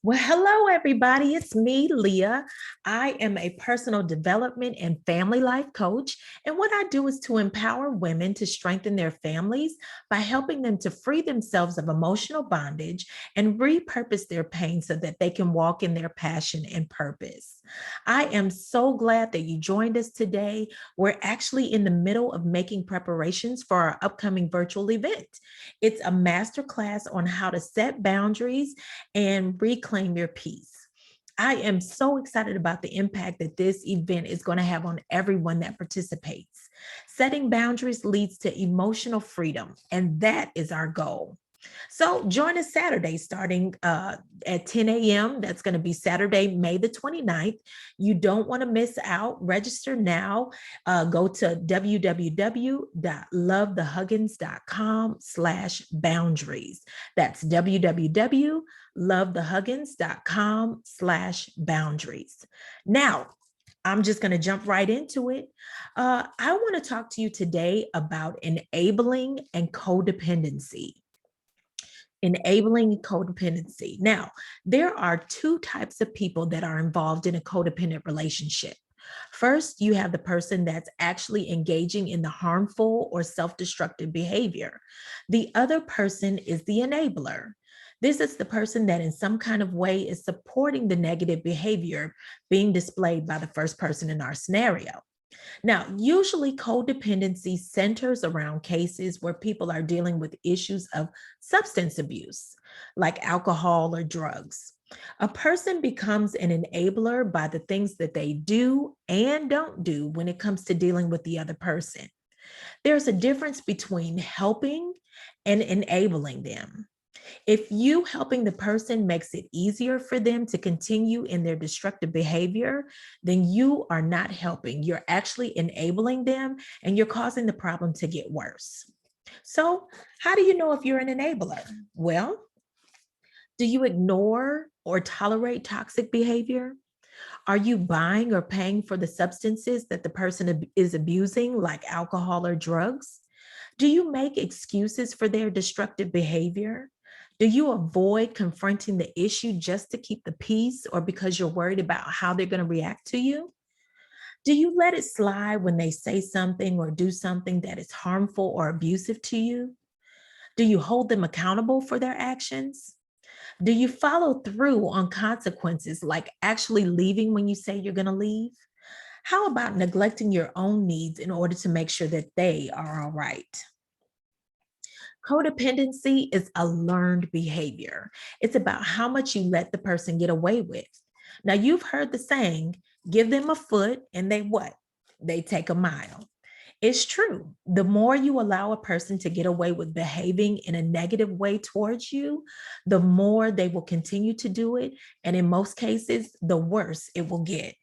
Well, hello, everybody. It's me, Leah. I am a personal development and family life coach. And what I do is to empower women to strengthen their families by helping them to free themselves of emotional bondage and repurpose their pain so that they can walk in their passion and purpose. I am so glad that you joined us today. We're actually in the middle of making preparations for our upcoming virtual event. It's a masterclass on how to set boundaries and reclaim your peace. I am so excited about the impact that this event is going to have on everyone that participates. Setting boundaries leads to emotional freedom, and that is our goal. So join us Saturday starting at 10 a.m. That's going to be Saturday, May the 29th. You don't want to miss out. Register now. Go to www.lovethehuggins.com/boundaries. That's www.lovethehuggins.com/boundaries. Now, I'm just going to jump right into it. I want to talk to you today about enabling and codependency. Enabling codependency. Now, there are two types of people that are involved in a codependent relationship. First, you have the person that's actually engaging in the harmful or self-destructive behavior. The other person is the enabler. This is the person that in some kind of way is supporting the negative behavior being displayed by the first person in our scenario. Now, usually codependency centers around cases where people are dealing with issues of substance abuse, like alcohol or drugs. A person becomes an enabler by the things that they do and don't do when it comes to dealing with the other person. There's a difference between helping and enabling them. If you helping the person makes it easier for them to continue in their destructive behavior, then you are not helping. You're actually enabling them and you're causing the problem to get worse. So, how do you know if you're an enabler? Well, do you ignore or tolerate toxic behavior? Are you buying or paying for the substances that the person is abusing, like alcohol or drugs? Do you make excuses for their destructive behavior? Do you avoid confronting the issue just to keep the peace or because you're worried about how they're going to react to you? Do you let it slide when they say something or do something that is harmful or abusive to you? Do you hold them accountable for their actions? Do you follow through on consequences like actually leaving when you say you're going to leave? How about neglecting your own needs in order to make sure that they are all right? Codependency is a learned behavior. It's about how much you let the person get away with. Now, you've heard the saying, give them a foot and they what? They take a mile. It's true. The more you allow a person to get away with behaving in a negative way towards you, the more they will continue to do it. And in most cases, the worse it will get.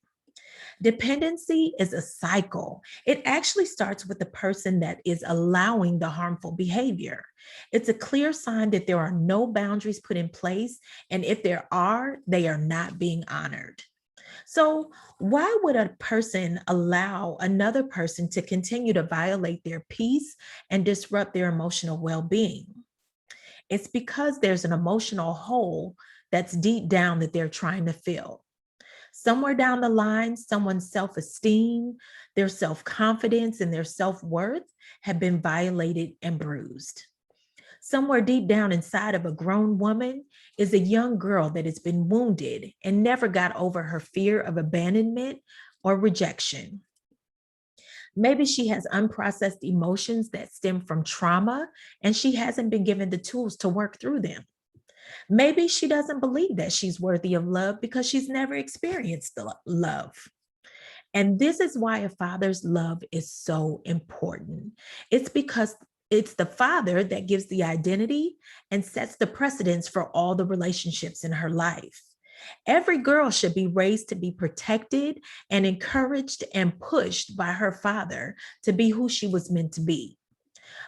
Dependency is a cycle. It actually starts with the person that is allowing the harmful behavior. It's a clear sign that there are no boundaries put in place. And if there are, they are not being honored. So, why would a person allow another person to continue to violate their peace and disrupt their emotional well being? It's because there's an emotional hole that's deep down that they're trying to fill. Somewhere down the line, someone's self-esteem, their self-confidence, and their self-worth have been violated and bruised. Somewhere deep down inside of a grown woman is a young girl that has been wounded and never got over her fear of abandonment or rejection. Maybe she has unprocessed emotions that stem from trauma and she hasn't been given the tools to work through them. Maybe she doesn't believe that she's worthy of love because she's never experienced the love. And this is why a father's love is so important. It's because it's the father that gives the identity and sets the precedence for all the relationships in her life. Every girl should be raised to be protected and encouraged and pushed by her father to be who she was meant to be.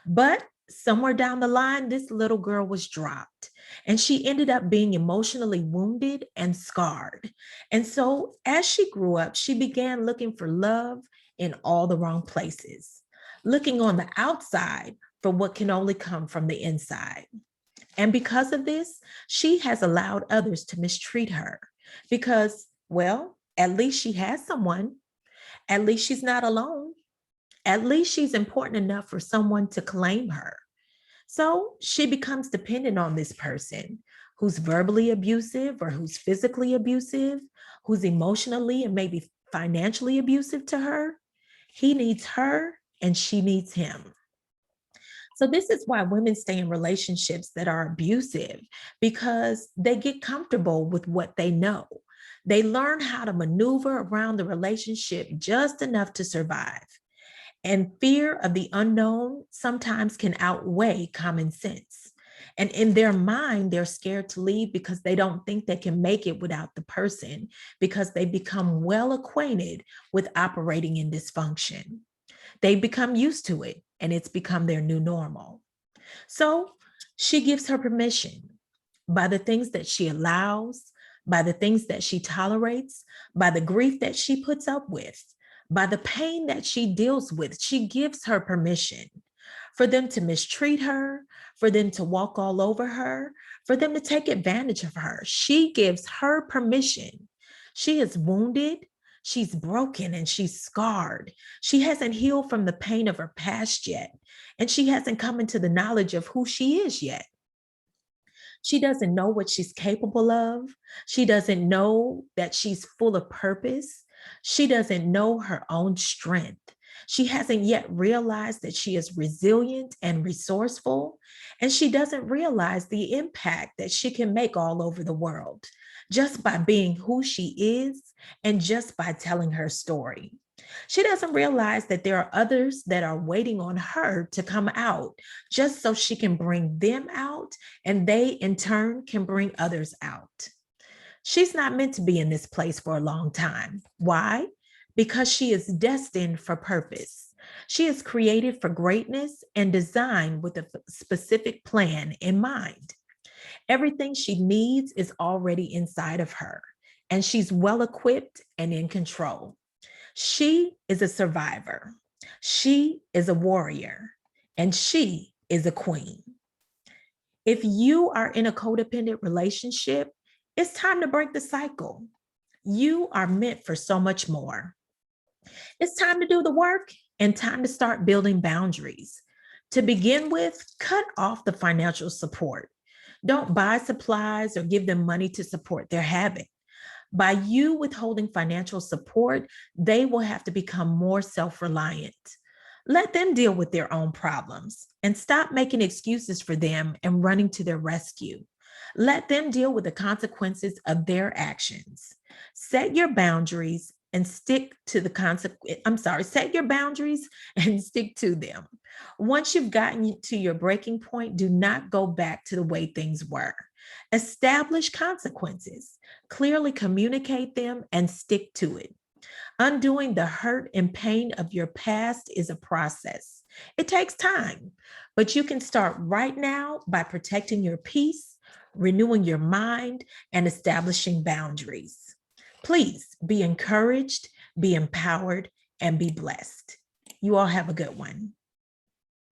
But somewhere down the line, this little girl was dropped and she ended up being emotionally wounded and scarred. And so as she grew up, she began looking for love in all the wrong places, looking on the outside for what can only come from the inside. And because of this, she has allowed others to mistreat her because, well, at least she has someone. At least she's not alone. At least she's important enough for someone to claim her. So she becomes dependent on this person who's verbally abusive or who's physically abusive, who's emotionally and maybe financially abusive to her. He needs her and she needs him. So this is why women stay in relationships that are abusive, because they get comfortable with what they know. They learn how to maneuver around the relationship just enough to survive. And fear of the unknown sometimes can outweigh common sense. And in their mind, they're scared to leave because they don't think they can make it without the person, because they become well acquainted with operating in dysfunction. They become used to it and it's become their new normal. So she gives her permission by the things that she allows, by the things that she tolerates, by the grief that she puts up with, by the pain that she deals with. She gives her permission for them to mistreat her, for them to walk all over her, for them to take advantage of her. She gives her permission. She is wounded, she's broken, and she's scarred. She hasn't healed from the pain of her past yet, and she hasn't come into the knowledge of who she is yet. She doesn't know what she's capable of. She doesn't know that she's full of purpose. She doesn't know her own strength. She hasn't yet realized that she is resilient and resourceful, and she doesn't realize the impact that she can make all over the world just by being who she is and just by telling her story. She doesn't realize that there are others that are waiting on her to come out just so she can bring them out, and they in turn can bring others out. She's not meant to be in this place for a long time. Why? Because she is destined for purpose. She is created for greatness and designed with a specific plan in mind. Everything she needs is already inside of her, and she's well equipped and in control. She is a survivor. She is a warrior, and she is a queen. If you are in a codependent relationship, it's time to break the cycle. You are meant for so much more. It's time to do the work and time to start building boundaries. To begin with, cut off the financial support. Don't buy supplies or give them money to support their habit. By you withholding financial support, they will have to become more self-reliant. Let them deal with their own problems and stop making excuses for them and running to their rescue. Let them deal with the consequences of their actions. Set your boundaries and stick to the set your boundaries and stick to them. Once you've gotten to your breaking point, do not go back to the way things were. Establish consequences, clearly communicate them, and stick to it. Undoing the hurt and pain of your past is a process. It takes time, but you can start right now by protecting your peace, renewing your mind, and establishing boundaries. Please be encouraged, be empowered, and be blessed. You all have a good one.